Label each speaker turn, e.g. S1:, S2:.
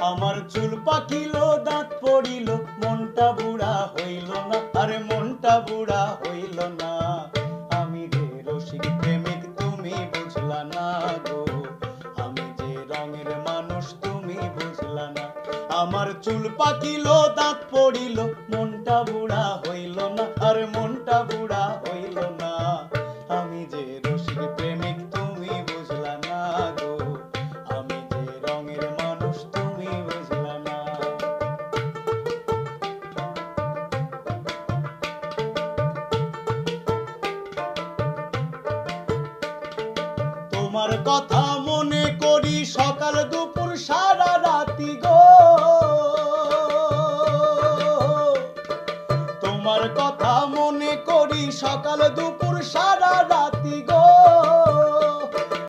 S1: আমার চুল পাকিল দাঁত পড়িল মনটা বুড়া হইল না, আরে মনটা বুড়া হইল না। আমি যে রসিক প্রেমিক তুমি বুঝলা না গো, আমি যে রঙের মানুষ তুমি বুঝলা না। আমার চুল পাকিল দাঁত পড়িল মনটা বুড়া হইল না, আরে মনটা বুড়া হইল না। আমি যে রসিক প্রেমিক তুমি বুঝলা না গো, আমি যে রঙের মানুষ তুমি বুঝলা না। তোমার কথা মনে করি সকাল দুপুর সারা